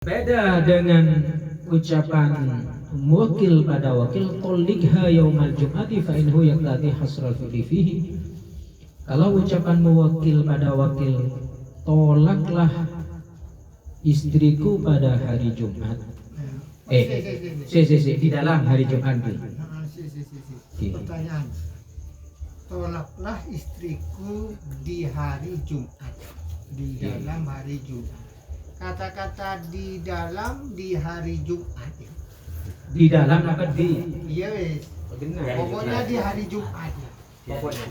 Beda dengan ucapan muwakil pada wakil, tolikha yaumal jum'ati fa inhu yaqtadi hasral fihi. Kalau ucapan muwakil pada wakil, tolaklah istriku pada hari Jumat. Di dalam hari Jumat. Pertanyaan. Tolaklah istriku di hari Jumat. Di dalam hari Jumat. Kata-kata di dalam di hari Jumat. Di dalam apa di? Iya wes. Pokoknya di hari Jumat. Pokoknya.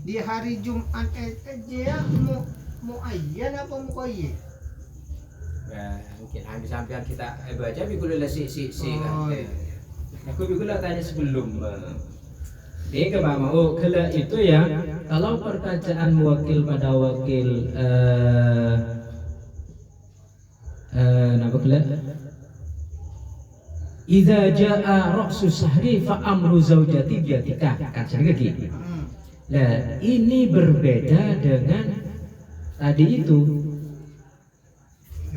Di hari Jumat aja mau ayat apa mau koye? Ya, mungkin sampai kita baca bikulah si kan. Aku bikulah tanya sebelum. Dia ke mau kalau itu ya, kalau perkataan wakil pada wakil napa kala idza jaa ra'su sahri fa amru zaujati biyatika kan gitu. Nah, ini berbeda dengan tadi itu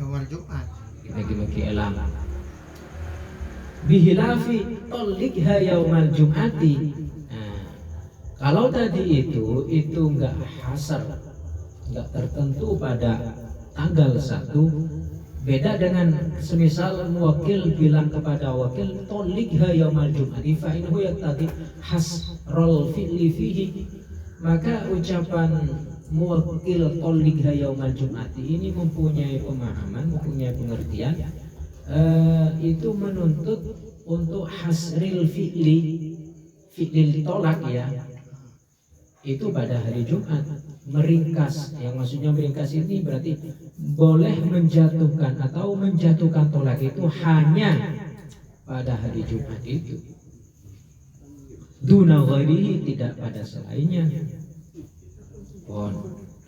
Yaumul Jumat. Bagi elang bihilafi talikha yaumal jum'ati. Nah, kalau tadi itu enggak hasar, enggak tertentu pada tanggal 1. Beda dengan semisal muwakil bilang kepada wakil tolikha yaumal jum'ati fa inhu yaqtadi hasrul fi'li fihi. Maka ucapan muwakil tolikha yaumal jum'ati ini mempunyai pemahaman, mempunyai pengertian, itu menuntut untuk hasril fi'li tolak ya, itu pada hari Jumat. Meringkas, yang maksudnya meringkas ini berarti boleh menjatuhkan atau menjatuhkan tolak itu hanya pada hari Jumat itu. Duna ghairihi, tidak pada selainnya. Pon.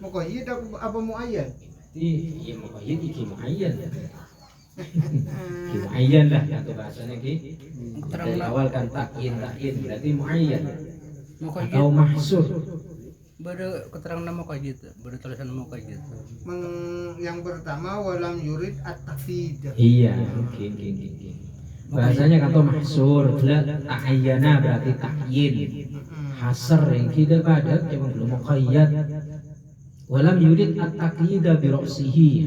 Mau koye apa mau ayat? Iya mau koye iki muayyan. Muayyan lah atau bahasanya ki. Dari awal kan takin berarti muayyan. Atau mahsur. Baru keterangan nama kayak gitu, baru tulisan nama kayak gitu. Yang pertama walam yurid at-tafid. Iya, mungkin. Bahasanya kata mahsur, ta'ayyana berarti ta'yin. Hasr yang tidak pada cuma belum muqayyad. Walam yurid at-taqyida bi ra'sihi.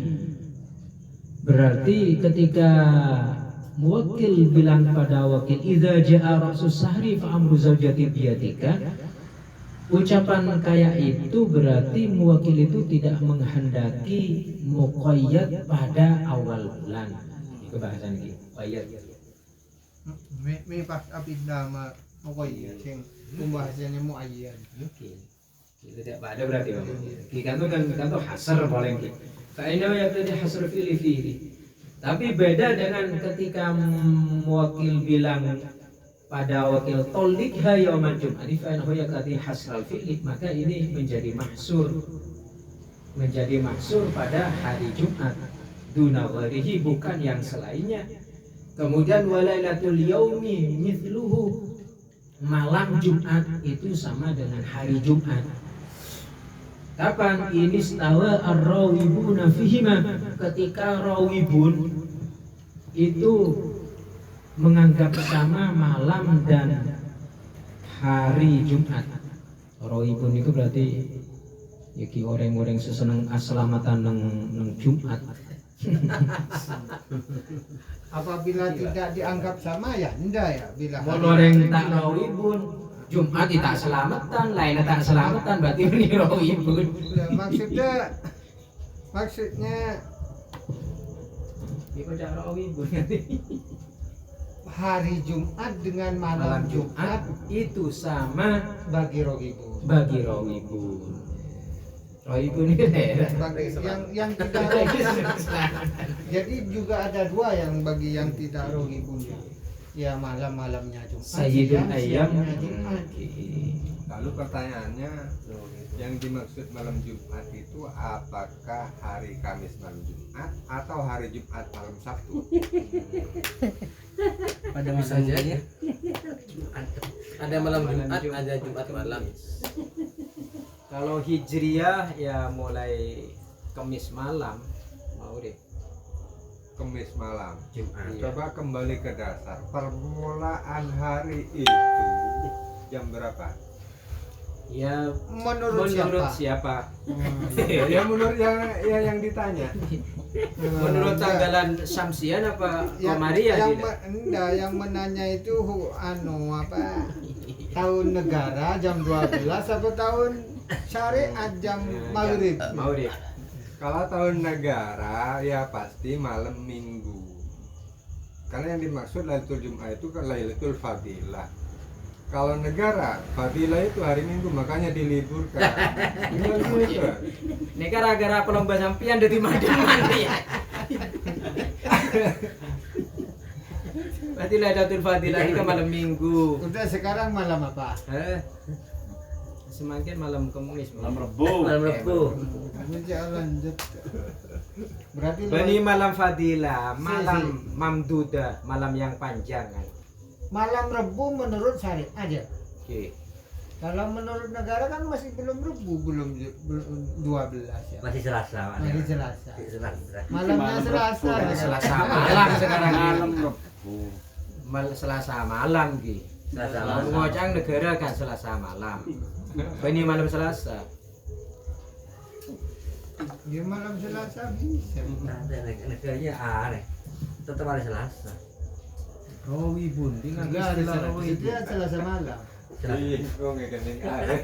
Berarti ketika muwakil bilang pada wakil idza jaa ra'sus sahri fa amru zaujati biyadika, ucapan kayak itu berarti muwakil itu tidak menghendaki muqayyad pada awal bulan. Itu bahasan ini. Muqayyad. Me pas abinda mau koye sing pembahasannya mau ayat. Mungkin. Itu tidak pada berarti. Kita tuh hasr boleh ki. Kayaknya yang tadi hasr fi'li. Tapi beda dengan ketika muwakil bilang pada wakil tolikha yaumal jum'ati fa innahu yaqtadi hasral fi'li, maka ini menjadi mahsur pada hari Jumat duna ghairihi, bukan yang selainnya. Kemudian walailatul yaumi mithluhu, malam Jumat itu sama dengan hari Jumat. Kapan ini stawa ar-rawibuna fihima, ketika rawibun itu menganggap sama malam dan hari Jumat. Rawibun itu berarti yaki orang-orang seseneng keselamatan nang Jumat. Apabila tidak dianggap sama ya ndak ya bila Orang tak rawibun Jumat tak selamatan, lain tak selamatan berarti ini rawibun. Ya, maksudnya Itu cara rawibun nanti. hari Jumat dengan malam Jumat itu sama bagi rohibun. Rawibun ini daerah. Bagi yang tidak jadi juga ada dua yang bagi yang tidak rohibun ya malamnya Jumat. Sayyidul Ayyam. Jumat. Lalu pertanyaannya, yang dimaksud malam Jumat itu apakah hari Kamis malam Jumat atau hari Jumat malam Sabtu? Pada masa saja. Ada malam Jumat, ada Jumat malam. Kalau Hijriyah ya mulai Kamis malam mau deh. Kamis malam. Jumat. Coba kembali ke dasar. Permulaan hari itu jam berapa? Ya Menurut siapa? Ya menurut yang ditanya. Menurut tanggalan Samsian apa Komariah yang tidak? enggak, yang menanya itu tahun negara jam 12 atau tahun syariat jam maghrib. Maghrib. Kalau tahun negara ya pasti malam minggu. Karena yang dimaksud Lailatul Jumat itu kan Lailatul Fadilah. Kalau negara, Fadilah itu hari Minggu, makanya diliburkan. Ini gara-gara pelomba sampian dari mana ya? Berarti Lailatul Fadilah itu malam Minggu. Udah sekarang malam apa? Semakin malam Kamis, Malam Rebo. Malam Rebo. Lanjut. Berarti Bani malam Fadilah, malam Mamduda, malam yang panjang kan. malam Rebu menurut syariat aja. Oke. Kalau menurut negara kan masih belum Rebu, belum 12 ya. Masih Selasa. Masih Selasa. Masih Selasa. Malamnya Selasa. Selasa malam sekarang Malam ini. Rebo. Selasa malam ki. Selasa Kalau malam. ngocang negara kan Selasa malam. Bani malam Selasa. Dia malam Selasa bisa. Ada negaranya aneh. Tetap hari Selasa. Rawi bunting Enggak ada Selasa. Itu ya Selasa malam. Ih, kok ngegening aja.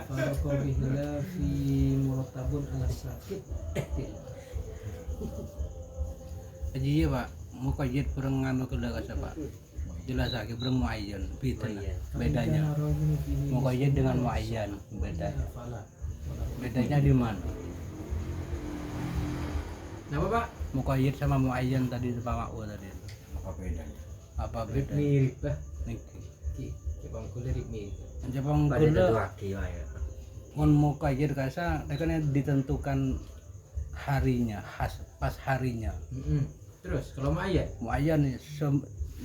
Para kohila fi muratabun ala sakit. Aji ya Pak, mau kajet perang nganu kela kasa Pak. Jelas lagi perang muayyan, bedanya. Mau kajet dengan muayyan, bedanya. Bedanya di mana? Kenapa Pak? Mau kajet sama muayyan tadi Pak Makwu tadi. Apa bedanya? Apa beda? Mirip bah. Niki. Coba kulirik mirip. Jepang Pada kula laki ya. mun mau kajet kasa, kan ditentukan harinya, pas harinya. Terus kalau mau ayat? Muayyan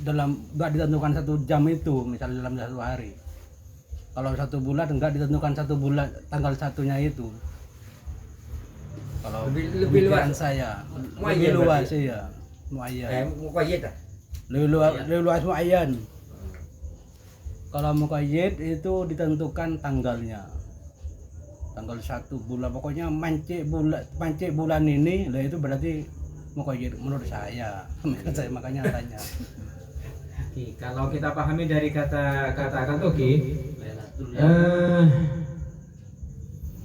dalam enggak ditentukan 1 jam itu, misalnya dalam 1 hari. Kalau 1 bulan enggak ditentukan 1 bulan tanggal satunya itu. Kalau Lebih pemikiran luas. saya, Muayyan lebih luas berarti. ya. Muayyan. Mukoyet ah. Lebih luas muayyan. Kalau muqayyad itu ditentukan tanggalnya. Tanggal 1 bulan, pokoknya mancik bulan ini, lah itu berarti muqayyad menurut saya. Makanya tanya. Oke, kalau kita pahami dari kata-kata oke.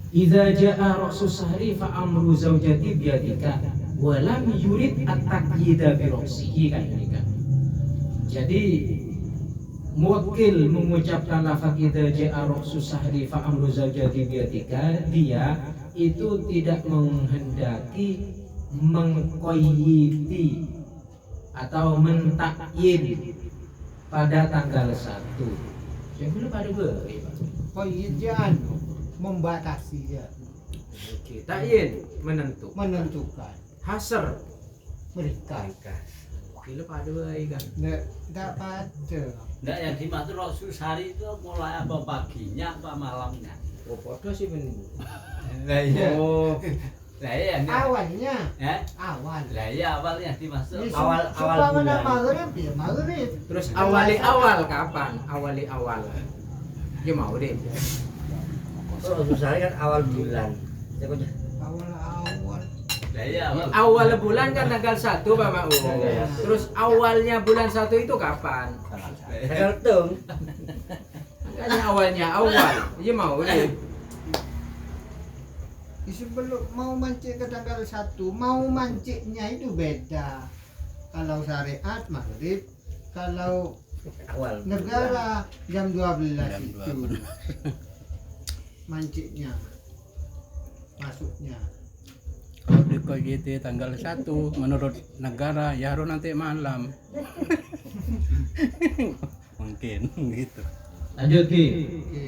Idza jaa ra'su sahri fa amru zaujati biyadika wa lam yurid at-taqyida bi ra'sihi kan ini kan. Jadi muwakkil mengucapkan lafaz idza jaa ra'su sahri fa amru zaujati biyadika, dia itu tidak menghendaki mengqayyidi atau mentakyid pada tanggal 1. Saya belum ada beri Pak. Qayyidjan membatasi ya, Oke, takyin menentukan hasr. mereka. Bila pada beri kan. Enggak pada. Enggak, yang dimaksud Rasul Sari itu mulai apa paginya apa malamnya? Oh, podo sih men. Lah iya. Oh, Lah iya. Awalnya, Awal. Lah iya awalnya dimaksud Ya, Awal supaya bulan. maghrib ya maghrib. terus awal kapan? Awal. Ya mau deh. Kalau susah kan awal bulan. Ya kok Awal. Lah iya awal. Awal bulan kan tanggal 1 Pak Mau. Terus awalnya bulan 1 itu kapan? tanggal tung. Makanya awalnya awal. Ya mau deh. Sebelum mau mancing ke tanggal 1, mau mancingnya itu beda. Kalau syariat maghrib, kalau Awal negara jam 12 Jam itu mancingnya masuknya. Kalau di KJT tanggal 1 menurut negara ya harus nanti malam. Mungkin gitu. Lanjut Ki. Oke.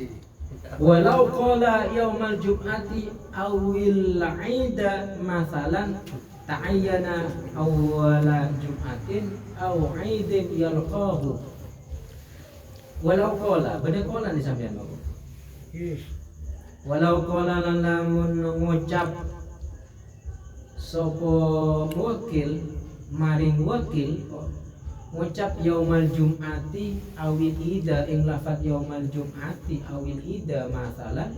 Walau qala yaumal jum'ati awil 'ida masalan ta'ayyana awwala jum'atin aw 'idin yalqahu. Walau qala, bener qala nih sampean. Walau qala lamun ngucap sapa wakil maring wakil ngucap yaumal jum'ati awil ida ing lafat yaumal jum'ati awil ida masalan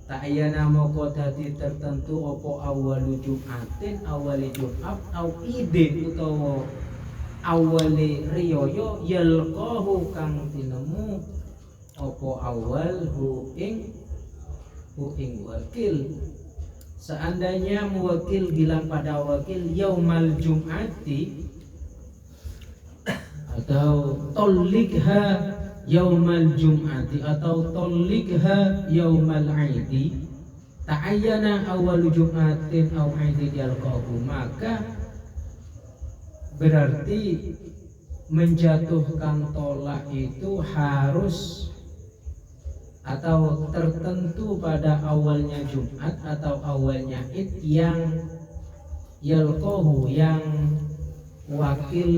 ta'ayyana moko dadi tertentu opo awalu jum'atin awali jum'at au idin utawa awali riyoyo yalqahu kang tinemu opo awal hu ing wakil. Seandainya muwakil bilang pada wakil yaumal jum'ati atau tolikha yaumal jum'ati atau tolikha yaumal aidi ta'ayyana awalu jum'atin au aidin yalqahu, maka berarti menjatuhkan tolak itu harus atau tertentu pada awalnya Jumat atau awalnya Id yang yalqahu yang wakil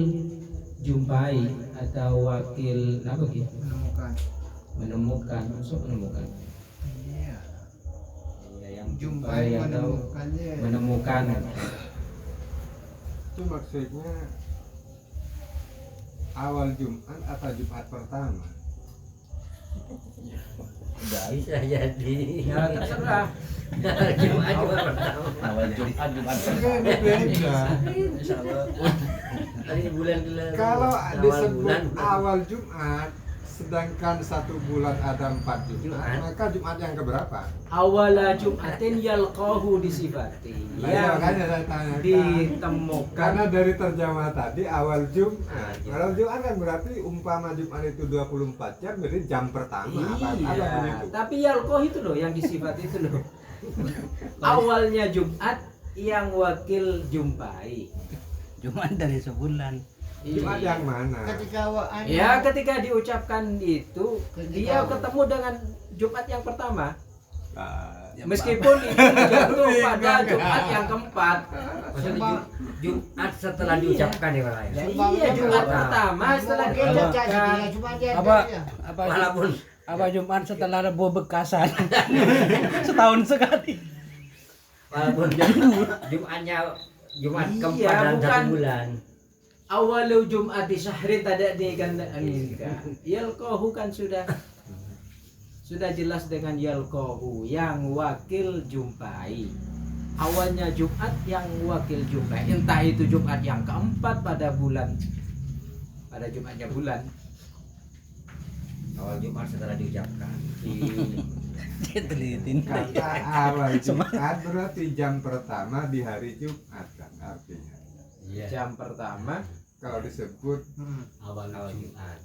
jumpai atau wakil apa gitu menemukan maksud menemukan Iya. yang Jumpai atau menemukannya. menemukan Itu maksudnya awal Jumat atau Jumat pertama. Bisa jadi. ya terserah Jumat pertama. Awal Jumat Enggak, ini beda. Hari bulan bulan. Kalau awal disebut bulan, awal Jumat, sedangkan satu bulan ada 4 Jumat, Jumat. maka Jumat yang keberapa? awala Jumatin yalqahu disifati Nah, yang makanya saya tanyakan. ditemukan Karena dari terjemah tadi awal Jumat. Ah, iya. Kalau Jumat kan berarti umpama Jumat itu 24 jam, berarti jam pertama. Apa iya begitu? tapi yalqahu itu loh yang disifati itu loh awalnya Jumat yang wakil jumpai. Jumat dari sebulan. Jumat yang mana? Ketika Ya ketika diucapkan itu dia Ketika- ketemu dengan Jumat yang pertama Nah, meskipun itu jatuh pada Jumat yang keempat. Maksudnya Jumat setelah diucapkan ya Pak. Ya, Sembang iya Jumat Jumat. pertama setelah Mungkin dia diucapkan. jadi cuma dia Apa dia. apa Walaupun apa Jumat setelah Rebo Bekasan. Setahun sekali. walaupun Jumatnya Jumat Iya, keempat dan bukan. satu bulan. Awalu Jumat di syahrin tidak digandaan enggak. Yalqahu kan sudah jelas dengan yalqahu yang wakil jumpai. Awalnya Jumat yang wakil jumpai. Entah itu Jumat yang keempat pada bulan. Pada Jumatnya bulan. Awal Jumat setelah diucapkan. Dia telitin. kata awal Jumat berarti jam pertama di hari Jumat kan artinya. Iya. Jam pertama Kalau disebut Awal Jumat.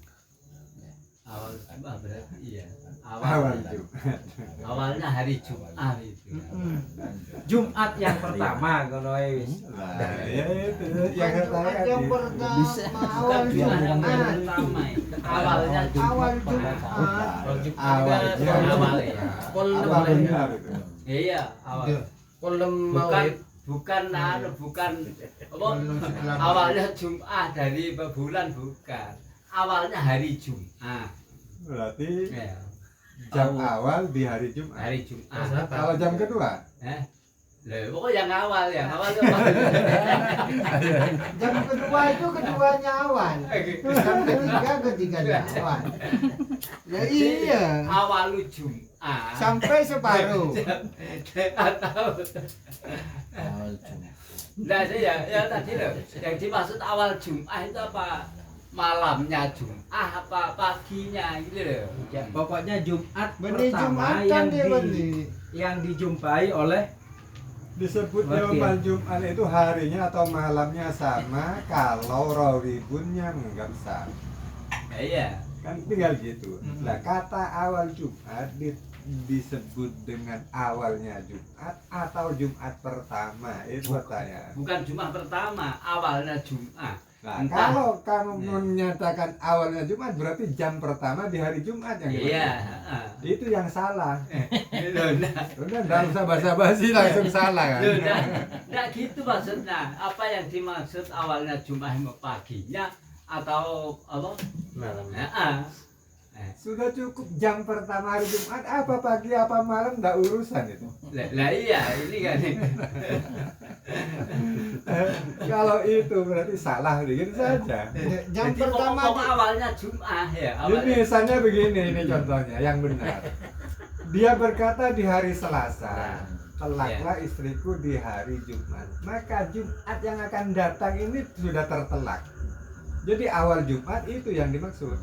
Awal Jumat berarti iya. awal Jumat. Awalnya hari Jumat itu. Jumat yang pertama ngono wis. Nah, ya itu yang saya Jumat tadi. yang pertama Bukan awal Jumat yang Jumat. pertama. Awalnya Awal Jumat. Awalnya awal ya. Apa benar itu? Iya, awal. Bukan bukan apa? Awalnya Jumat dari bulan bukan. Awalnya hari Jumat. Berarti Ya, jam awal di hari Jumat. hari Jumat. Kalau jam kedua? Lah, pokoknya yang awal ya. Awal itu Jam kedua itu keduanya awal. Jam ketiganya awal. Ya iya. awal Jumat. Sampai separuh. Atau Nah, ya tadi loh, yang dimaksud awal Jumat itu apa? Malamnya Jumat apa paginya gitu loh. Ya, pokoknya Jumat Benih pertama Jumat kan dia benih. yang dijumpai oleh Disebut Wakil. yaumal Jumat itu harinya atau malamnya sama, kalau rawibunnya enggak sama. Iya. Kan tinggal gitu. Nah, kata awal Jumat disebut dengan awalnya Jumat atau Jumat pertama, itu pertanyaan. Bukan Jumat pertama, awalnya Jumat. Nah, Entah. kalau kamu menyatakan awalnya Jumat berarti jam pertama di hari Jumat yang Iya, dimaksud. Itu yang salah. Loh, nah, Udah enggak usah basa-basi langsung salah kan. loh, nah gitu maksudnya. Apa yang dimaksud awalnya Jumat paginya atau apa? Malamnya. Sudah cukup jam pertama hari Jumat, apa pagi apa malam enggak urusan itu. Lah iya ini kan. Kalau itu berarti salah begitu saja. Jam Jadi pertama pokok awalnya Jumat ya. Jadi misalnya begini, ini contohnya yang benar. Dia berkata di hari Selasa, telaklah istriku di hari Jumat. Maka Jumat yang akan datang ini sudah tertelak. Jadi awal Jumat itu yang dimaksud.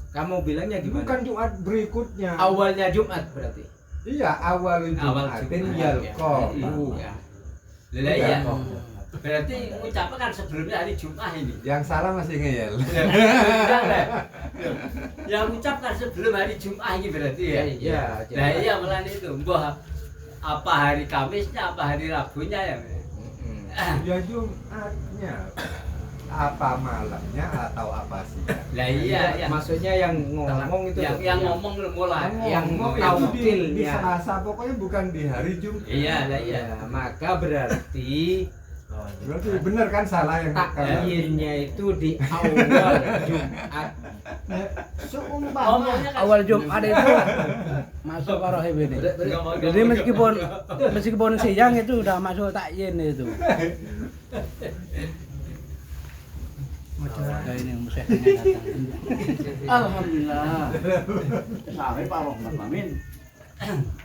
Kamu bilangnya gimana? Bukan Jumat berikutnya. Awalnya Jumat berarti. Iya, awal Jumatin yalqa. Iya. Lah iya. Berarti ucapnya kan sebelumnya hari Jumat ini. Yang salah masih ngeyel. Yang ucapkan sebelum hari Jumat ini berarti ya. Iya. Nah iya malah itu. Mbah apa hari Kamisnya, apa hari Rabunya ya. Ya Jumatnya. Apa malamnya atau apa sih? Lah iya ya. Maksudnya yang ngomong itu Yang ngomong mulai. yang Ngomong tahu itu di kilnya. Selasa, pokoknya bukan di hari Jumat. Iya lah iya. Ya, maka berarti Berarti benar kan salah yang takdirnya itu di awal Jumat. seumpama Ngomongnya kan Awal Jumat itu masuk Rohib ini. Jadi meskipun siang itu udah masuk takyin itu. Ya ini yang musyahnya datang. Alhamdulillah. Sampai Pak Rohmat Amin.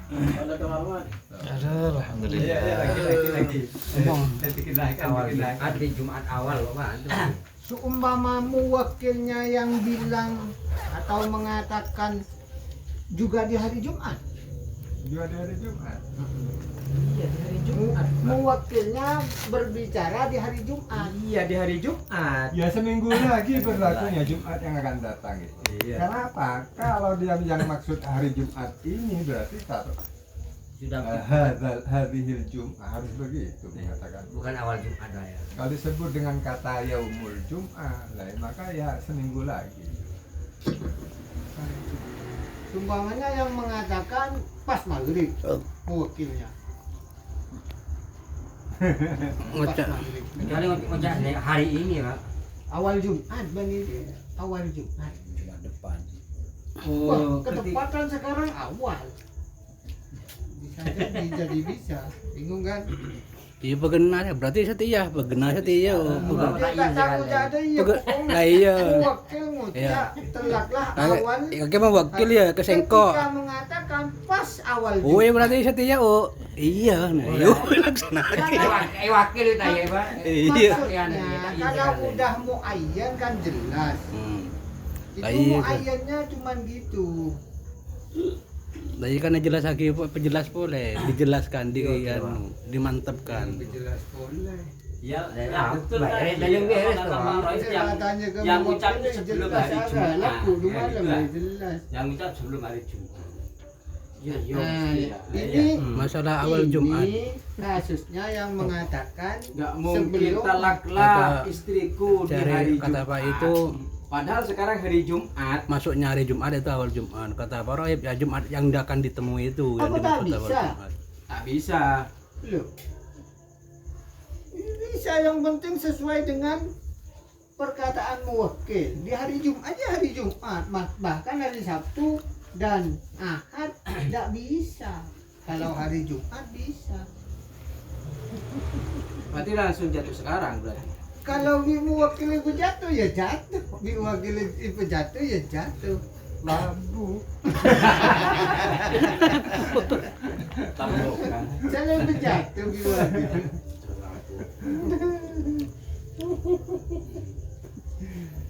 Ada kemauan. Alhamdulillah. lagi. Ngomong. Awal Jumat di Jumat awal Pak. seumpama muwakilnya yang bilang atau mengatakan juga di hari Jumat. juga di hari Jumat. Iya di hari Jumat. Muwakilnya berbicara di hari Jumat. Iya di hari Jumat. Ya seminggu lagi berlakunya Jumat yang akan datang itu. Iya. Kenapa? Kalau dia yang maksud hari Jumat ini berarti taruh Sudah hadhil Jumat harus begitu mengatakan. bukan awal Jumat lah ya. Kalau disebut dengan kata yaumul Jum'ah, maka ya seminggu lagi. Sumpamanya yang mengatakan pas maghrib muwakilnya. Pas Ngocak. maghrib. Kecuali ngocak hari ini Pak. Awal Jumat bang ini. Awal Jumat. Jumat depan. Wah, ketepatan sekarang awal. Bisa jadi bisa. Bingung kan? Iya benar ya, berarti setia, benar setia. Dia tak tahu jadi ya. Lah iya. Muwakil ngucap telaklah awal. Oke mau wakil ya ke Sengko. Ketika mengatakan pas awal Oh Jumat. ya berarti setia oh. Iya, nah yuk laksana. Wakil itu ya Pak. Iya. Maksudnya kalau udah muayyan kan jelas. Itu Lah iya. muayyannya cuman gitu. Nah, ini kan jelas lagi penjelas boleh dijelaskan, dimantapkan. Jelas boleh. Ya, Ya, betul Mbak, kan. dan yang beres tuh, Sama Pak. Rois Saya tanya ke yang muwakil, ucapnya sebelum jelas hari ada. Jumat. Lah kudu Ya, malam gitu ya lah. jelas. Yang ucap sebelum hari Jumat. Iya, Nah, iya. ini Masalah awal Jumat. Ini kasusnya yang mengatakan Enggak mungkin sebelum talaklah Kata- istriku di hari Cari Jumat. kata Pak itu Padahal sekarang hari Jumat. masuknya hari Jumat itu awal Jumat. Kata Pak Rohib ya Jumat yang akan ditemui itu yang Apa tak dimaksud awal bisa? Jumat. Tak bisa. loh. Ini bisa yang penting sesuai dengan perkataan muwakil. Di hari Jumat aja hari Jumat, bahkan hari Sabtu dan Ahad tidak bisa. Kalau hari Jumat bisa. Berarti langsung jatuh sekarang berarti. Kalau muwakil itu jatuh ya jatuh, muwakil itu jatuh ya jatuh. Labu. Tahu kan. Saya itu jatuh muwakil.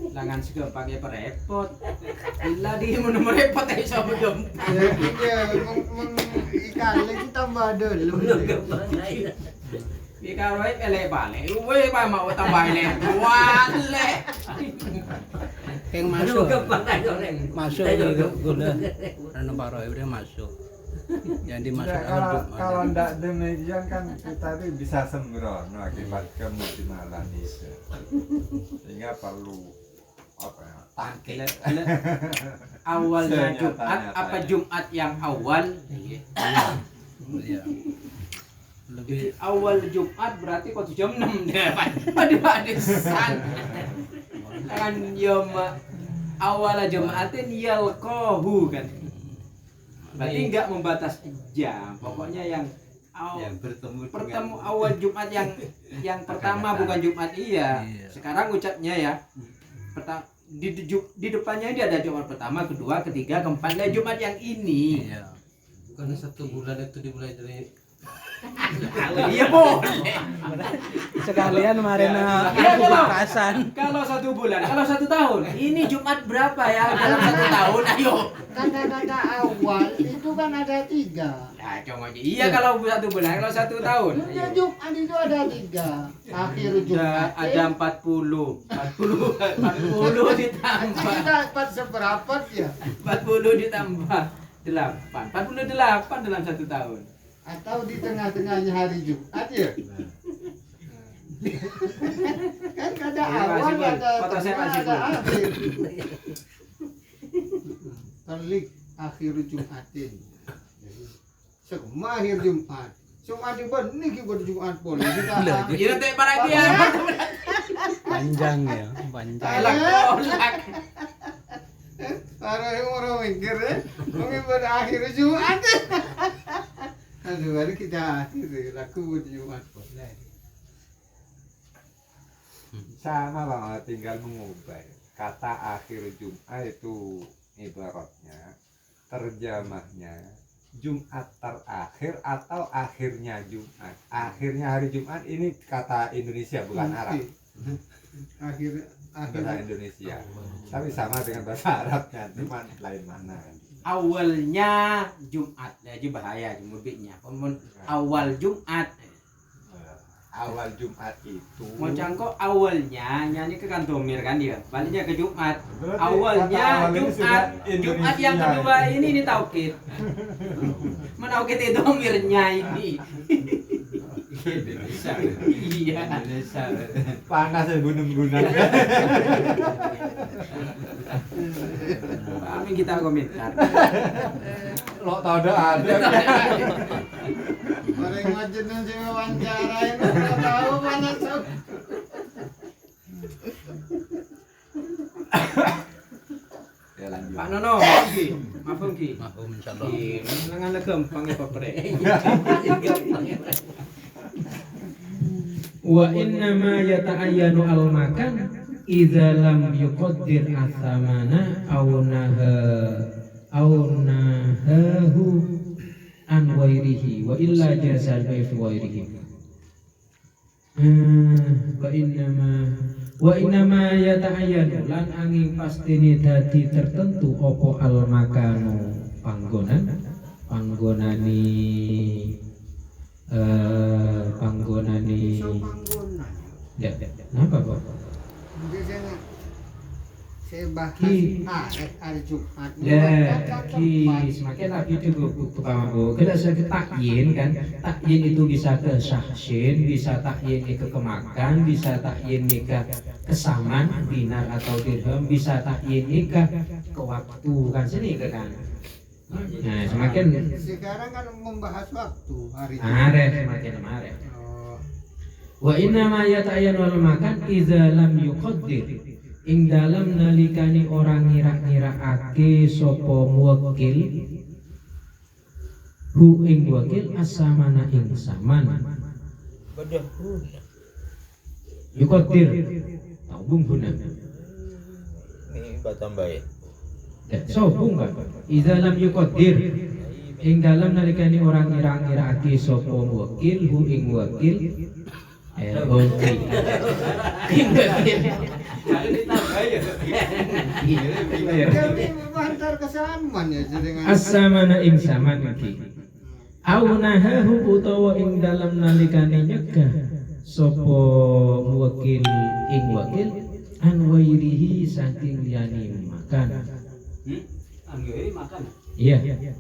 Langan sih pakai perepot. Bila dia mau merepot aja sama dong. Jadi dia ikan lagi tambah dulu. Di karoy elek balik. Uwe pa mau tambah elek. Wale. Yang masuk. Masuk itu gula. Anu Pak Rohib dia masuk. Yang dimaksud Tidak, awal kalau Jumat. tidak demikian kan kita itu bisa sembrono akibat kemudimalan itu. Sehingga perlu apa ya? Tangkil. Awalnya Jumat apa Jumat yang awal? Iya. Lebih Awal Jumat berarti kok jam 6 deh Pak. Pada hadisan. Kan jam awal Jumatin yalqahu kan. Berarti enggak membatas jam. Pokoknya yang bertemu awal Jumat yang pertama bukan Jumat iya. Sekarang ucapnya ya. Di depannya ini ada Jumat pertama, kedua, ketiga, keempat, dan Jumat yang ini. Iya. Bukan 1 bulan itu dimulai dari Iya boleh. Sekalian kemarin Iya, pembahasan. kalau 1 bulan, kalau 1 tahun, ini Jumat berapa ya dalam 1 tahun? Ayo. Kata-kata awal itu kan ada 3. Nah, cuma iya kalau 1 bulan, kalau 1 tahun. Ya, Jumat itu ada 3. Akhir Jumat. Ada 40 ditambah Kita 4 seperempat ya. 40 ditambah 8. 48 dalam 1 tahun. Atau di tengah-tengahnya hari Jumat ya. Kan ada Iya, awal, Pak Sibul. ada Foto saya, Pak tengah, Sibul. ada akhir. Telik akhir Jumatin. Semua akhir Jumat. Semua dibenih kita Jumat pula. Kita Iya teh para dia. Panjang ya, panjang. Kolak. para yang orang mikir ya, mungkin pada akhir Jumat. Aduh, hari kita akhir laku di Jumat pula. Sama Bang, tinggal mengubah kata akhir Jumat itu ibaratnya terjemahnya Jumat terakhir atau akhirnya Jumat. Akhirnya hari Jumat ini kata Indonesia bukan Arab. Akhir Bahasa Indonesia. Tapi sama dengan bahasa Arabnya, cuma lain mana. Awalnya Jumat, jadi bahaya jumudiknya. Awal Jumat. Awal Jumat itu Mau cangkok awalnya nyanyi ke kantomir kan dia. Baliknya ke Jumat. Berarti Awalnya kata awal ini sudah Jumat. Jumat yang Indonesia. kedua ini taukid. Menaukid itu mirnya ini. Indonesia. Iya. Indonesia. panas ya gunung-gunung. Kami kita komentar. Lo tau ada. Orang ngajenin si wawancara ini udah tahu banyak sok. Ya lanjut. Pak Nono, maaf Ki. Maaf Ki. Mahum insyaallah. Lengan gampang ya Pak Pre. Wa inna ma yata'ayyanu al-makan idza lam yuqaddir athamana aw nahahu an ghairihi wa illa jaza fi ghairihi. Wa inna ma yata'ayyanu lan angin pastine dadi tertentu apa al-makanu panggonani So panggonan. ya, kenapa Pak? Mungkin saya bahas Ki. hari Jumat. Ya, semakin lagi cukup tukang bu. Kita sakit takyin kan, takyin itu bisa ke syahsin, bisa takyin ke kemakan, bisa takyin ke kesaman, dinar atau dirham, bisa takyin ke waktu kan sini kan. Nah, semakin Sekarang kan membahas waktu hari mareh, semakin mareh. Oh, Wa inna ma yata'ayyanu al-makan idza lam yuqaddir ing dalam nalikani orang ngira-ngiraake sapa muwakil hu ing wakil asamana ing saman yuqaddir tabung guna Ini baca baik. sobung kan idza lam yuqaddir ing dalam nalikani orang ngira-ngiraake sapa muwakil hu ing wakil wakil ing wakil Kami mengantar kesamaan ya dengan as-samana ing saman iki au nahahu utawa ing dalam nalikane nyegah sapa muwakil ing wakil an wairihi saking liyane makan. Anggere makan. Iya,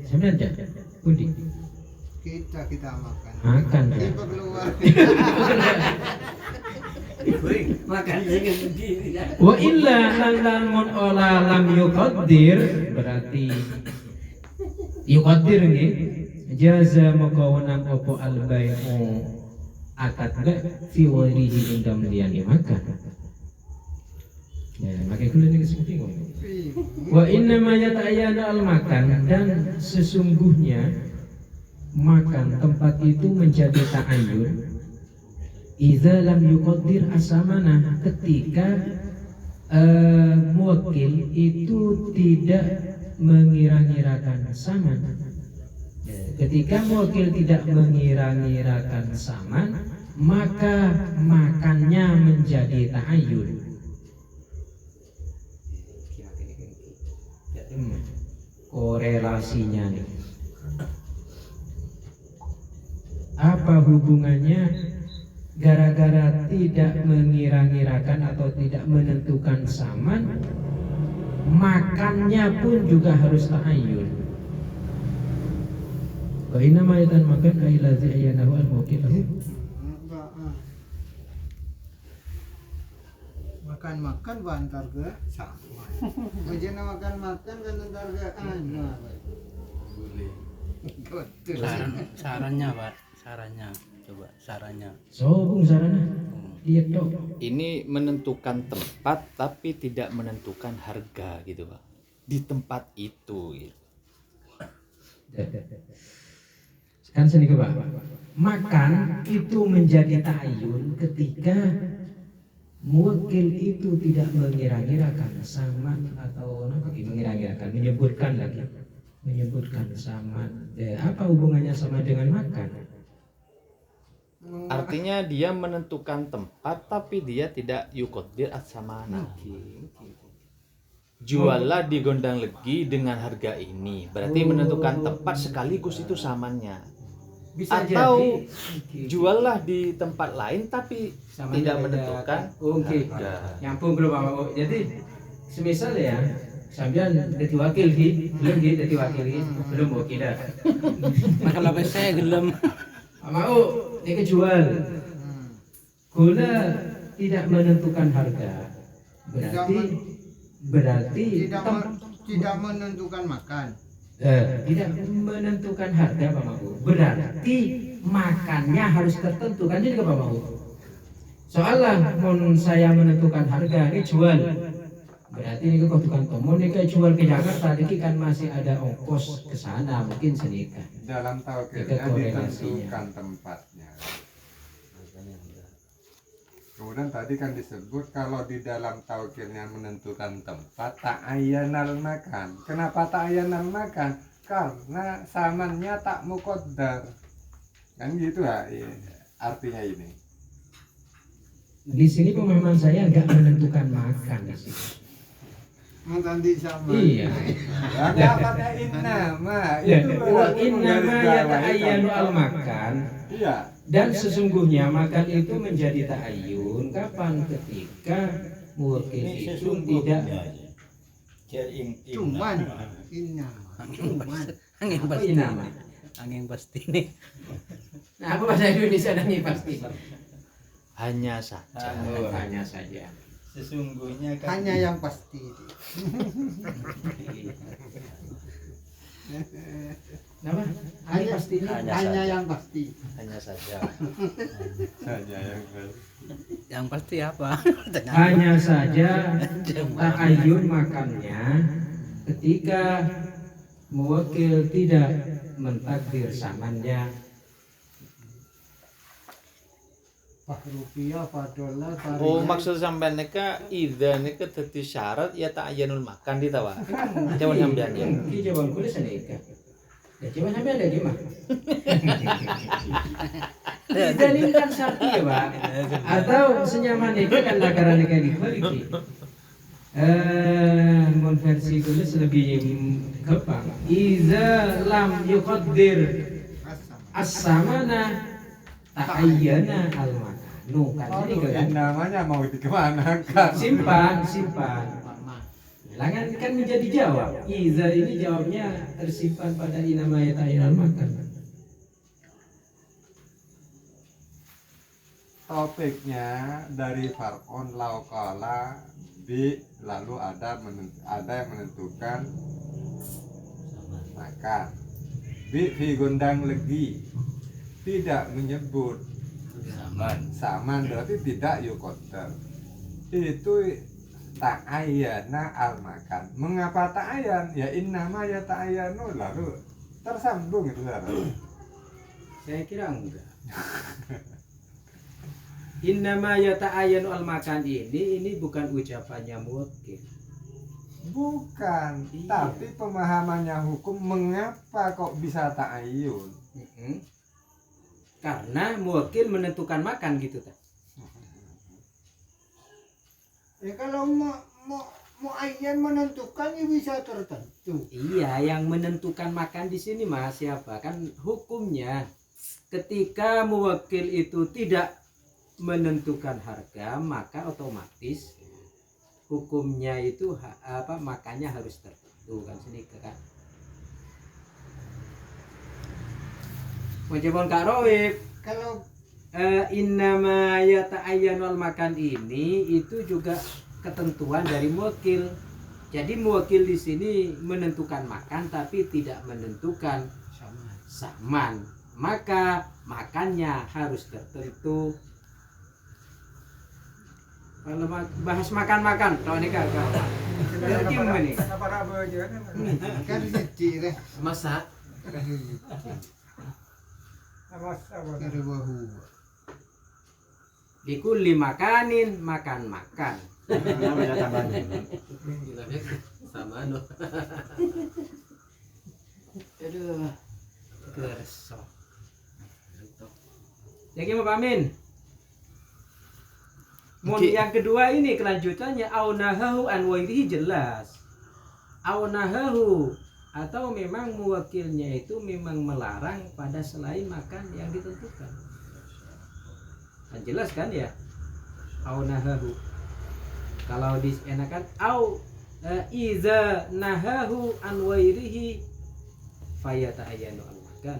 sebenarnya pundi kita makan. makan Kita kan. keluar. Makan dengan sendiri. Wa illa lan lamun ola lam yuqaddir berarti yuqaddir nggih jaza maka wenang apa al-bai'u akad enggak fi walihi ing dalem liyane makan. Ya, pakai kulit ini bingung. Wa inna ma yata'ayyanu al-makan, dan sesungguhnya makan tempat itu menjadi ta'ayyun idza lam yuqaddir as-samana, ketika muwakil itu tidak mengira-ngirakan saman. Ketika muwakil tidak mengira-ngirakan saman, maka makannya menjadi ta'ayyun. Korelasinya nih, apa hubungannya gara-gara tidak mengira-ngirakan atau tidak menentukan saman, makannya pun juga harus ta'ayyun. Wa inna ma makan ailazi ayyanahu al-muqilahu. Makan bantar ke sama. Bajana makan kan antar ke Sarannya Pak, sarannya. Sobung sarana. Dia tok. Ini menentukan tempat tapi tidak menentukan harga gitu Pak, di tempat itu gitu. Kan sini ke Pak. Makan itu menjadi ta'ayyun ketika muwakil itu tidak mengira-ngirakan saman atau menyebutkan saman. Apa hubungannya sama dengan makan? Artinya dia menentukan tempat tapi dia tidak yuqaddir as-samana. Juallah di Gondang Legi dengan harga ini, berarti menentukan tempat sekaligus itu samannya. Bisa Atau jadi juallah di tempat lain tapi samanya tidak beda. menentukan Oke. harga. Nyambung belum Pak? Jadi semisal ya sampean dadi wakil ki, belum ki dadi wakil ki, belum wakil dah. Maka lebih saya gelem. Mau dia jual. Gula tidak menentukan harga. Berarti tidak menentukan makan. tidak menentukan harga Pak Mau. Berarti makannya harus tertentu kan jadi Pak Mau. Soalnya mun saya menentukan harga ini jual. Berarti ini kok tukang tomo ini kayak jual ke Jakarta ini kan masih ada ongkos ke sana mungkin senika. Dalam tawakilnya ditentukan tempatnya. Kemudian tadi kan disebut kalau di dalam tawakilnya menentukan tempat ta'ayyanal makan. Kenapa ta'ayyanal makan? Karena samannya tak muqaddar. Kan gitu ya artinya ini. Di sini pemahaman saya nggak menentukan makan di sini. Nanti sama. Iya. Enggak pakai innama. Itu Wa innama yata'ayyanu al-makan. Iya. Dan sesungguhnya makan itu menjadi ta'ayyun kapan? Ketika muwakil itu tidak Cuman Angin apa pasti. inama. Angin pasti nih. Nah, apa bahasa Indonesia nih pasti. Hanya saja. Hanya saja. Sesungguhnya kan hanya yang pasti. Kenapa? Hanya pasti. Hanya yang pasti. Hanya saja. Saja yang Yang pasti apa? Hanya saja ta'ayyun makannya ketika muwakil tidak mentakdir samannya. Pak rupiah, Pak dolar, Pak Oh, rial. maksud sampean nika idza nika dadi syarat ya ta'ayyanul makan di tawa. Jawan sampean ya. Ini jawaban kulis ada ikan. Ya cuma sampai ada gimana? Dan ini kan syarti ya Pak. Atau senyaman itu kan lakaran kayak gitu. Mon versi kulis lebih gampang. Iza lam yuqaddir as-samana ta'ayyana al-makan. No, kan ini kan. namanya mau dikemanakan? Simpan. Langan kan menjadi jawab. Iza ini jawabnya tersimpan pada inama yata'ayyana al-makan. Topiknya dari far'un laukala bi lalu ada yang menentukan makan. Bi fi Gondang Legi tidak menyebut saman berarti tidak yuqaddar. Itu ta'ayyana al-makan. Mengapa ta'ayyan? Ya innama ya ta'ayyanu, lalu tersambung itu saudara. Saya kira enggak. Innama yata'ayyanu al-makan ini bukan ucapannya muwakkil. Bukan, Iya. tapi pemahamannya hukum mengapa kok bisa ta'ayyun. Karena muwakkil menentukan makan gitu ta. Ya kalau mau ayyan menentukan ya bisa tertentu. Iya, yang menentukan makan di sini Mas siapa? Kan hukumnya ketika muwakkil itu tidak menentukan harga, maka otomatis hukumnya itu makannya harus tertentu kan sini kan. Macam Kak Roib, Kalau innama yata'ayyanul makan ini itu juga ketentuan dari muwakil. Jadi muwakil di sini menentukan makan tapi tidak menentukan saman. Maka makannya harus tertentu. Kalau bahas makan-makan, kalau ini kakak. Gimana nih? kan sedih deh. Masak. Ada bahu. Dikuli makanin, makan-makan. Sama no. Aduh, gersok. Jadi mau pamin. Oke. Yang kedua ini kelanjutannya aunahahu an wairihi jelas. Aunahahu atau memang muwakilnya itu memang melarang pada selain makan yang ditentukan. Kan jelas kan ya? Aunahahu. Kalau dienakan au iza nahahu an wairihi fayata'ayyanu al-makan.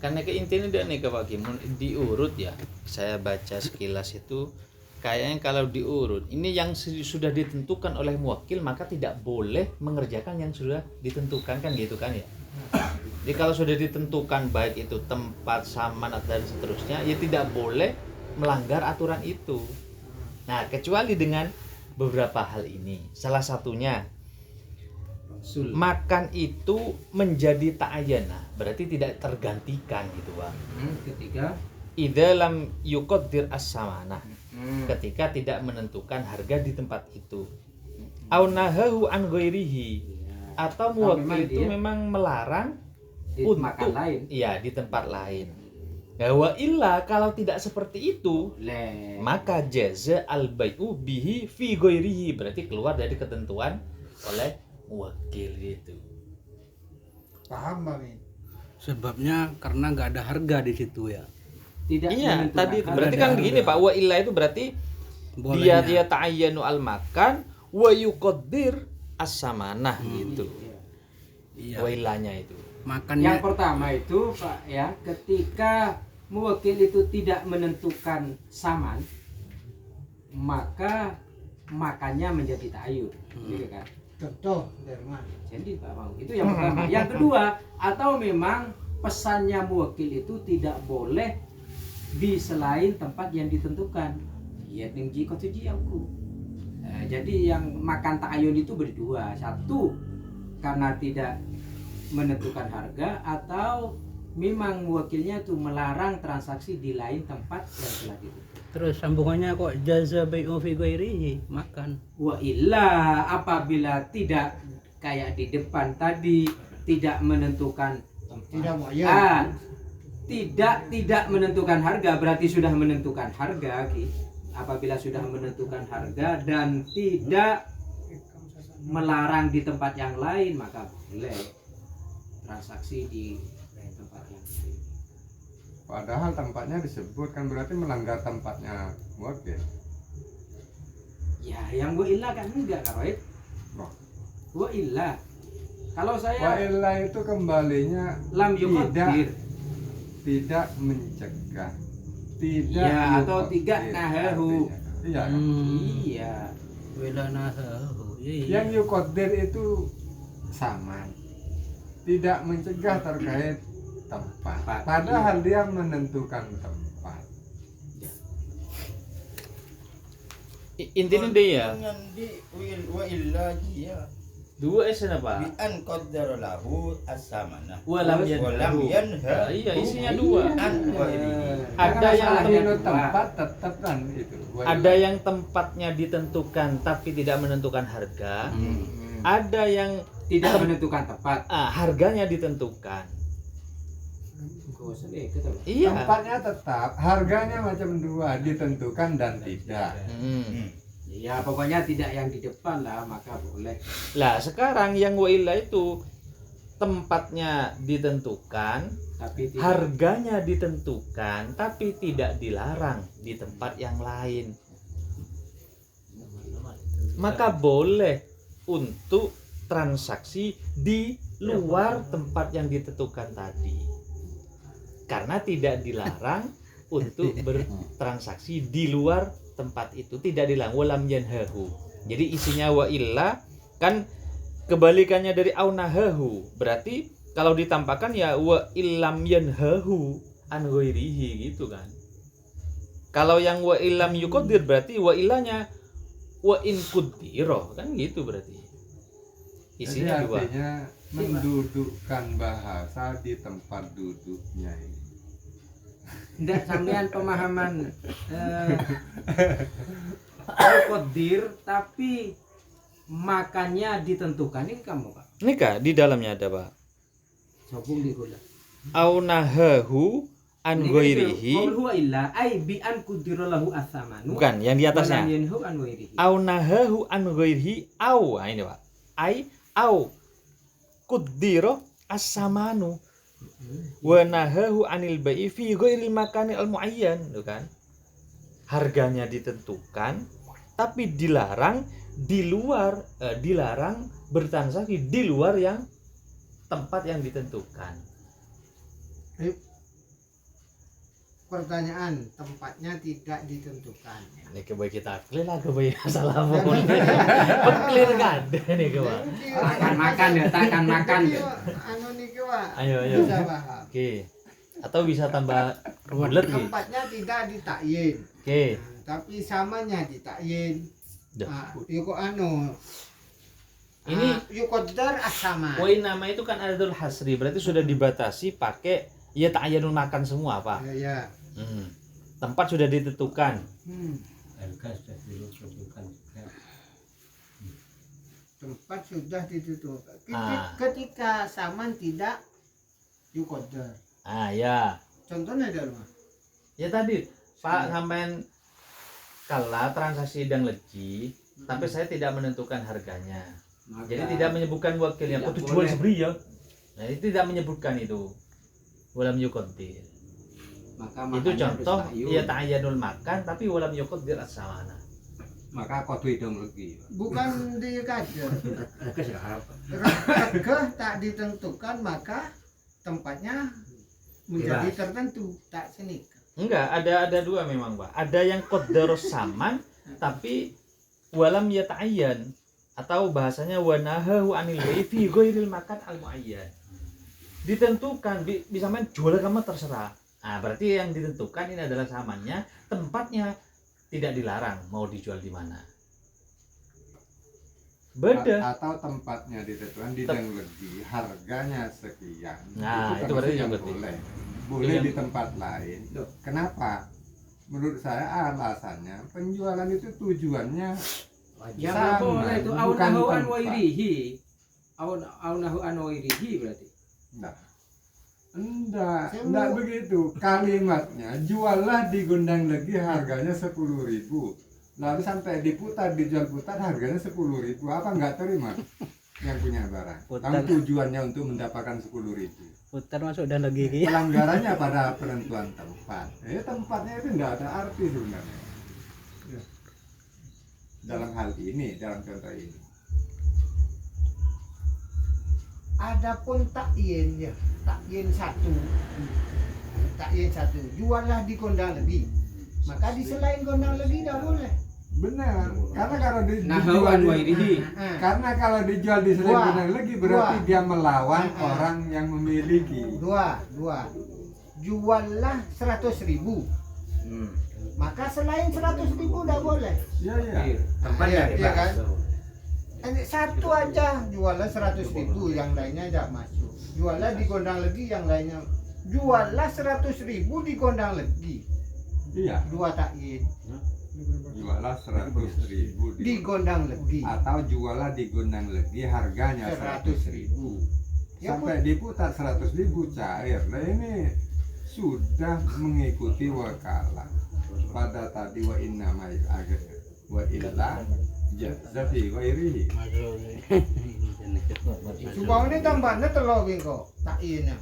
Karena keintinya udah nih Pak Gimun diurut ya. Saya baca sekilas itu kayaknya kalau diurut ini yang sudah ditentukan oleh muwakil maka tidak boleh mengerjakan yang sudah ditentukan kan gitu kan ya. Jadi kalau sudah ditentukan baik itu tempat, saman dan seterusnya ya tidak boleh melanggar aturan itu. Nah, kecuali dengan beberapa hal ini. Salah satunya makan itu menjadi ta'ayyana, berarti tidak tergantikan gitu Bang. Ketiga Idza lam yuqaddir as-samanah. Ketika tidak menentukan harga di tempat itu. Au nahahu an ghairihi. Atau muwakil itu memang melarang di untuk makan lain. Iya, di tempat lain. Wa illa kalau tidak seperti itu, maka jaza al-bai'u bihi fi ghairihi, berarti keluar dari ketentuan oleh muwakil gitu. Paham Bang? Sebabnya karena nggak ada harga di situ ya. Tidak Iya, menentukan tadi harga. berarti kan gini Pak, wa illa itu berarti Bolehnya. dia ta'ayyanu al-makan wa yuqaddir as-samanah gitu. Iya. Wa illanya itu. Makannya Yang pertama itu Pak ya, ketika muwakil itu tidak menentukan saman, maka makannya menjadi ta'ayyun, gitu kan? Contoh dari mana? Jadi Pak Mau, itu yang pertama. Yang kedua, atau memang pesannya muwakil itu tidak boleh di selain tempat yang ditentukan. Ya tinggi kau aku. Jadi yang makan ta'ayyun itu berdua. Satu, karena tidak menentukan harga, atau memang muwakilnya itu melarang transaksi di lain tempat yang telah ditentukan. terus sambungannya kok jaza bai'u fi ghairihi, makan. Wa illa apabila tidak kayak di depan tadi tidak menentukan Tidak mau Ah, tidak menentukan harga berarti sudah menentukan harga Ki. Apabila sudah menentukan harga dan tidak melarang di tempat yang lain maka boleh transaksi di tempat yang lain. Padahal tempatnya disebutkan berarti melanggar tempatnya muwakil. Ya yang wa illa kan enggak Karoid. Loh. Wa illa. Kalau Wa saya illa itu kembalinya lam yuqaddir. tidak mencegah, tidak Ya, atau yuqaddir, tidak nahahu. artinya. Iya. kan? Iya. Wala nahahu. Yang yuqaddir itu sama, tidak mencegah terkait tempat. Padahal dia menentukan tempat. Intinya dia Dengan di wa illa dia dua esen apa? bi an qaddara lahu as-samana Walam walam yanha Iya, isinya dua. an wa ilihi. Ada yang Kalau tempat tetap kan itu. ada yang tempatnya ditentukan tapi tidak menentukan harga. Ada yang Tidak menentukan tepat. harganya ditentukan. Iya. Tempatnya tetap, harganya macam dua, ditentukan dan tidak. Ya pokoknya tidak yang di depan lah, maka boleh. Lah sekarang yang wa'ila itu tempatnya ditentukan, Tapi tidak. harganya ditentukan, tapi tidak dilarang di tempat yang lain. Maka boleh untuk transaksi di luar tempat yang ditentukan tadi. Karena tidak dilarang untuk bertransaksi di luar tempat itu, tidak dilarang, walam yanhahu. Jadi isinya wa illa kan kebalikannya dari aunahahu. Berarti kalau ditampakkan ya wa illam yanhahu an ghairihi gitu kan. Kalau yang wa illam yuqaddir berarti wa illanya wa in quddira kan gitu berarti. Isinya Jadi dua. artinya mendudukkan bahasa di tempat duduknya ini. Tidak sampean pemahaman kodir tapi makannya ditentukan ini kamu Pak. Ini Kak, di dalamnya ada Pak. Sobung di gula. Aunahahu an ghairihi. Huwa illa ai bi an qudira lahu as-samanu. Bukan, yang di atasnya. Walam yanhu an ghairihi. Aunahahu an ghairihi au. Nah, ini Pak. Ai au qaddira as-samanu wa nahahu anil bai'i fi ghairil makani al-muayyan, tuh kan. Harganya ditentukan tapi dilarang di luar dilarang bertransaksi di luar yang tempat yang ditentukan. Pertanyaan, tempatnya tidak ditentukan. Ini kebaik kita clear lah kebaik salah pokoknya. Clear kan ini kebaik. Takkan makan ya, takkan makan. Anu niki Pak. Ayo. Bisa paham. Oke. Atau bisa tambah bulat nih. Tempatnya tidak ditakyin. Oke. Tapi samanya ditakyin. Dah. Yuk anu. Ini yuk qaddar as-sama. poin nama itu kan adatul hasri, berarti sudah dibatasi pakai ya ta'ayyunul makan semua Pak. Ya. Tempat sudah ditentukan. Tempat sudah ditentukan. Ah. Ketika saman tidak yuk qaddar. Ya. Contohnya ada rumah. Ya tadi Pak sampean kala transaksi dan leji, tapi saya tidak menentukan harganya. Jadi tidak menyebutkan wakilnya. Tidak Kok jual boleh. seberi ya? Nah, itu tidak menyebutkan itu. Walam yuqaddir. Maka Itu makannya contoh harus takyun. ya ta'ayyanul makan tapi walam yuqaddir as-samana. Maka kau hidung lagi. Bukan dikader. Harga tak ditentukan maka tempatnya menjadi tertentu, tak senik. Enggak, ada dua memang, Pak. Ada yang qaddarus saman tapi walam yata'ayyan atau bahasanya wa nahahu anil bai'i fi ghairil makan al muayyan. Ditentukan bisa main jual kamu terserah. Nah, berarti yang ditentukan ini adalah samannya, tempatnya tidak dilarang mau dijual di mana. Beda. Atau tempatnya ditentukan di dan lebih harganya sekian. Nah, itu termasuk berarti yang yang penting. boleh Yang- di tempat lain. Kenapa? Menurut saya alasannya penjualan itu tujuannya Ya sama, nggak boleh itu bukan aunahu an tempat. wairihi. Aunahu an wairihi berarti. Enggak begitu. Kalimatnya juallah di Gondang Legi harganya 10.000. Lalu sampai diputar, dijual putar harganya 10.000. Apa enggak terima yang punya barang? Putar. Kamu tujuannya untuk mendapatkan 10.000. Putar masuk dan lagi ki. Pelanggarannya pada penentuan tempat. Tempatnya itu enggak ada arti sebenarnya. Dalam hal ini, dalam contoh ini. Adapun takyin ya, takyin satu, juallah di Gondang Legi. Maka di selain Gondang Legi tidak boleh. Benar. Karena kalau Nahahu an wairihi. karena kalau dijual di selain Dua. Gondang Legi berarti Dua. dia melawan Ah. orang yang memiliki. Dua. Juallah 100.000. maka selain 100.000 tidak boleh. Iya, iya. Iya kan? Satu aja jualnya 100.000, yang lainnya tidak masuk. Jualnya di Gondang Legi, yang lainnya jualnya 100.000 di Gondang Legi. Iya. 2 takin Jualah 100.000 di Gondang Legi. atau jualah di Gondang Legi harganya 100.000. Ya, Sampai diputar 100.000 cair. Nah ini sudah mengikuti wakalah. Pada tadi wa inna ma'il agad wa illa jazafi wa irihi. Coba ini tambahnya telur bingko takinnya.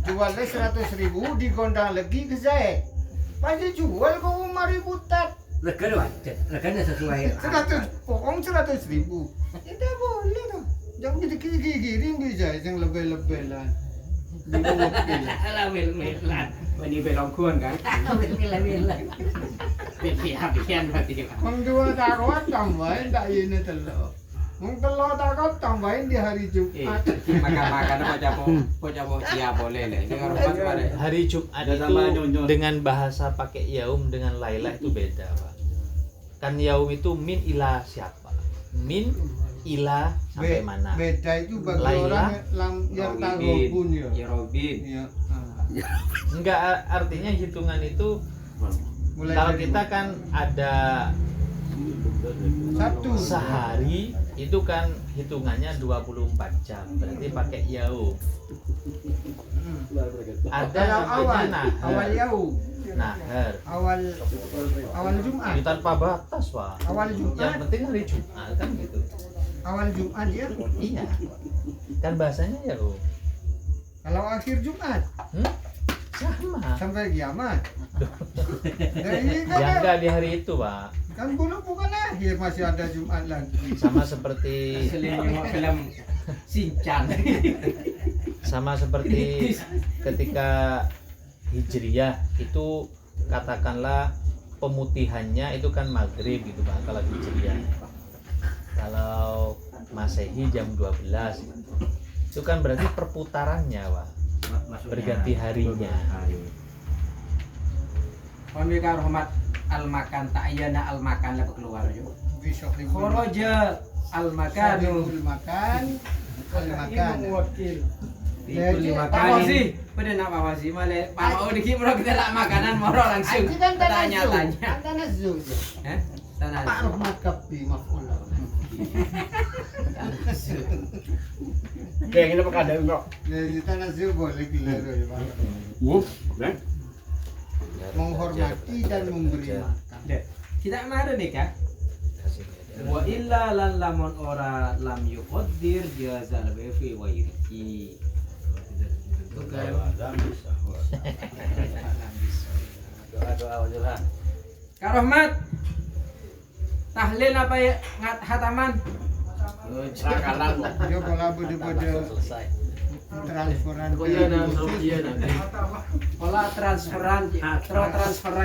Jualnya 100.000 di Gondang Legi ke Zaid. Pasti jual kok 5.000 tak. Reganya sesuai 100, pokoknya 100.000. Tidak boleh dong. Jangan jadi giring bisa yang lebih-lebih lah. Mil-milan. Ini belong kun kan? Mil-milan. Pian berarti. Menjual taruhan tambahin tak ini telur. Telur takut tambahin di hari Jumat. Makan-makan pocapo siap boleh lah. Ini hormat pada. Hari Jumat Ada tambah itu nyonyon. dengan bahasa pakai yaum dengan lailah itu beda, Pak. Kan yaum itu min ila siapa? Min ila sampai mana? Beda itu bagi Laila. orang yang tarobun ya. Ya Robin. Iya. Enggak, artinya hitungan itu Mulai kalau dari kita kan ada satu sehari itu kan hitungannya 24 jam, berarti pakai yaum. Ada Kalau sampai nahar. awal yaum, Nahar. awal Jumat, Itu tanpa batas, Pak. awal Yang Jumat, penting hari Jumat kan gitu. awal Jumat ya. Iya. Kan bahasanya yaum. Kalau akhir Jumat Sama. sampai kiamat. Nah, ini Ya kan, enggak di hari itu, Pak. kan bukan akhir, masih ada Jumat lagi. Sama seperti Nengok film Sinchan. sama seperti ketika Hijriyah itu katakanlah pemutihannya itu kan maghrib gitu Pak kalau Hijriyah. Kalau Masehi jam 12 itu kan berarti perputarannya Pak, berganti harinya. Kon wika hormat al-makan ta'yana al-makan lah keluar yo. Besok Kharaja al-makanu. makan, makan. Ikut makan sih. Pada nak bawa sih male. Pak mau dikit bro kita lah makanan moro langsung. Ini kan Tanya. tanah zoo. Eh? Tanah. Pak Rahmat Kapi maf'ul. Kayak gini pakai ada enggak? Di tanah zoo boleh gila ya Pak. Menghormati dan memberi makan. Kita marah nih kak. Wa illa lan lamun ora lam yuqaddir jazal fi wa yirki. Itu kan. Doa. Kak Rahmat. Tahlil apa ya ngat hataman? Dia pola beda-beda transferan. Pola transferan, transferan